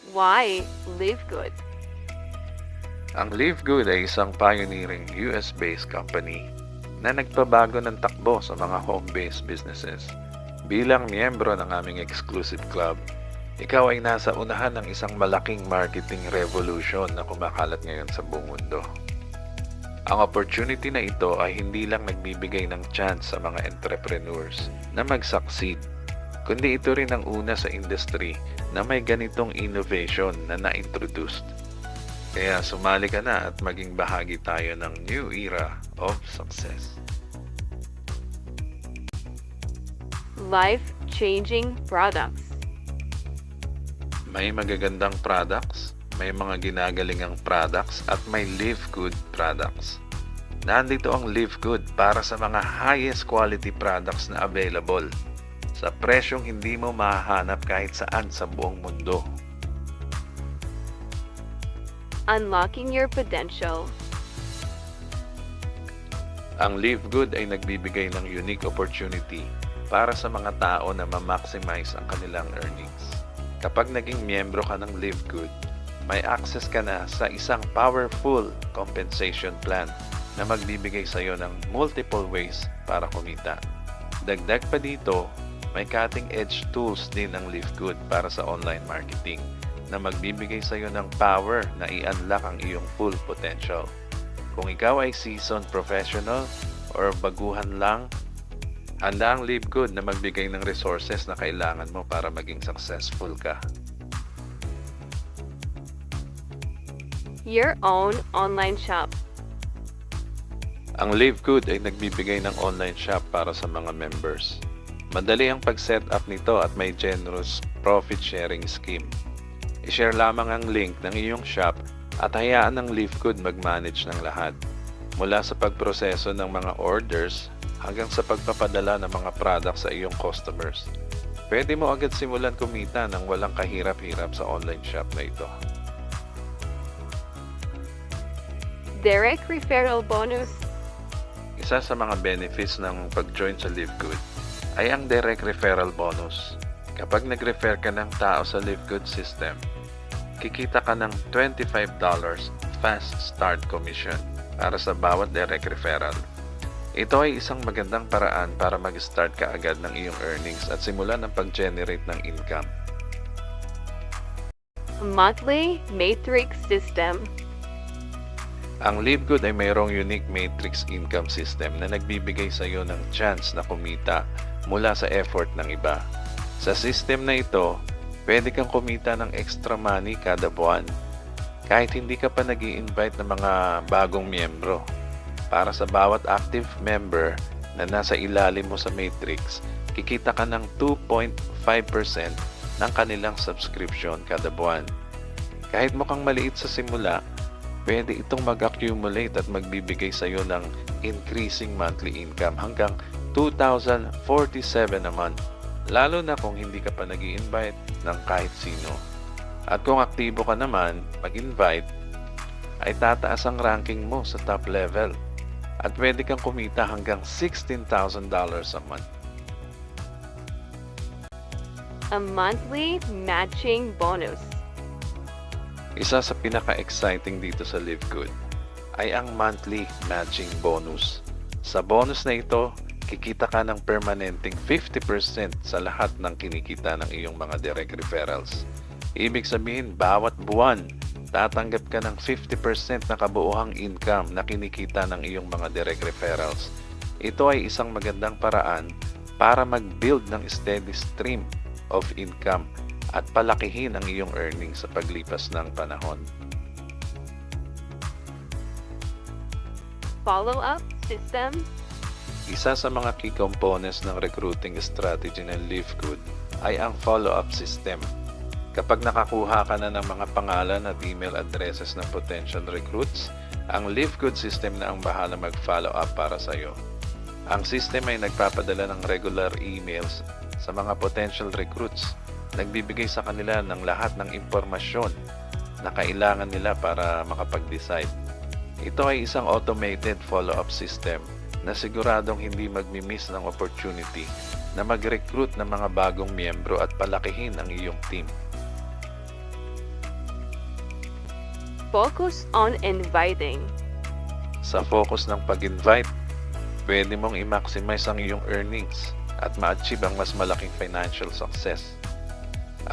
Why Live Good? Ang Live Good ay isang pioneering US-based company na nagpabago ng takbo sa mga home-based businesses. Bilang miyembro ng aming exclusive club, ikaw ay nasa unahan ng isang malaking marketing revolution na kumakalat ngayon sa buong mundo. Ang opportunity na ito ay hindi lang nagbibigay ng chance sa mga entrepreneurs na mag-succeed, kundi ito rin ang una sa industry na may ganitong innovation na na-introduced. Kaya sumali ka na at maging bahagi tayo ng new era of success. Life-changing products. May magagandang products, may mga ginagalingang products at may Live Good products. Nandito ang Live Good para sa mga highest quality products na available sa presyong hindi mo mahahanap kahit saan sa buong mundo. Unlocking your potential. Ang Live Good ay nagbibigay ng unique opportunity para sa mga tao na ma-maximize ang kanilang earnings. Kapag naging miyembro ka ng Live Good, may access ka na sa isang powerful compensation plan na magbibigay sa iyo ng multiple ways para kumita. Dagdag pa dito, may cutting-edge tools din ang Live Good para sa online marketing na magbibigay sa iyo ng power na i-unlock ang iyong full potential. Kung ikaw ay seasoned professional or baguhan lang, handa ang Live Good na magbigay ng resources na kailangan mo para maging successful ka. Your own online shop. Ang Live Good ay nagbibigay ng online shop para sa mga members. Madali ang pag-set up nito at may generous profit sharing scheme. I-share lamang ang link ng iyong shop at hayaan ng Live Good mag-manage ng lahat. Mula sa pagproseso ng mga orders hanggang sa pagpapadala ng mga products sa iyong customers. Pwede mo agad simulan kumita nang walang kahirap-hirap sa online shop na ito. Direct referral bonus. Isa sa mga benefits ng pag-join sa Live Good ay ang direct referral bonus. Kapag nag-refer ka ng tao sa Live Good system, kikita ka ng $25 fast start commission para sa bawat direct referral. Ito ay isang magandang paraan para mag-start ka agad ng iyong earnings at simulan ang pag-generate ng income. Monthly matrix system. Ang Live Good ay mayroong unique matrix income system na nagbibigay sa iyo ng chance na kumita mula sa effort ng iba. Sa system na ito, pwede kang kumita ng extra money kada buwan kahit hindi ka pa nag-i-invite ng mga bagong miyembro. Para sa bawat active member na nasa ilalim mo sa matrix, kikita ka ng 2.5% ng kanilang subscription kada buwan. Kahit mukhang maliit sa simula, pwede itong mag-accumulate at magbibigay sa iyo ng increasing monthly income hanggang $2,047 a month, lalo na kung hindi ka pa nag-i-invite ng kahit sino. At kung aktibo ka naman, mag-invite, ay tataas ang ranking mo sa top level at pwede kang kumita hanggang $16,000 a month. A monthly matching bonus. Isa sa pinaka-exciting dito sa Live Good ay ang monthly matching bonus. Sa bonus na ito, kikita ka ng permanenteng 50% sa lahat ng kinikita ng iyong mga direct referrals. Ibig sabihin, bawat buwan, tatanggap ka ng 50% na kabuuhang income na kinikita ng iyong mga direct referrals. Ito ay isang magandang paraan para mag-build ng steady stream of income at palakihin ang iyong earnings sa paglipas ng panahon. Follow-up system. Isa sa mga key components ng recruiting strategy ng Live Good ay ang follow-up system. Kapag nakakuha ka na ng mga pangalan at email addresses ng potential recruits, ang Live Good system na ang bahala mag-follow up para sa iyo. Ang system ay nagpapadala ng regular emails sa mga potential recruits, nagbibigay sa kanila ng lahat ng impormasyon na kailangan nila para makapag-decide. Ito ay isang automated follow-up system na siguradong hindi magmi-miss ng opportunity na mag-recruit ng mga bagong miyembro at palakihin ang iyong team. Focus on inviting. Sa focus ng pag-invite, pwede mong i-maximize ang iyong earnings at ma-achieve ang mas malaking financial success.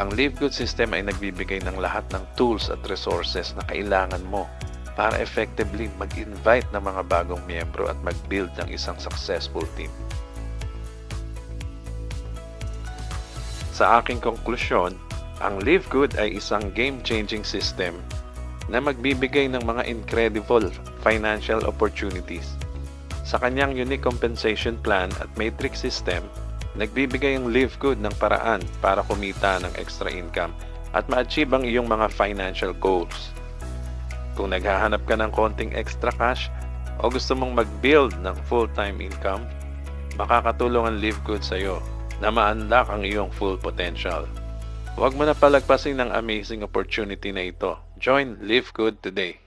Ang Live Good system ay nagbibigay ng lahat ng tools at resources na kailangan mo para effectively mag-invite ng mga bagong miyembro at mag-build ng isang successful team. Sa aking konklusyon, ang Live Good ay isang game-changing system na magbibigay ng mga incredible financial opportunities. Sa kanyang unique compensation plan at matrix system, nagbibigay ang Live Good ng paraan para kumita ng extra income at ma-achieve ang iyong mga financial goals. Kung naghahanap ka ng konting extra cash o gusto mong mag-build ng full-time income, makakatulong ang Live Good sa iyo na ma-unlock ang iyong full potential. Huwag mo na palagpasin ng amazing opportunity na ito. Join Live Good today.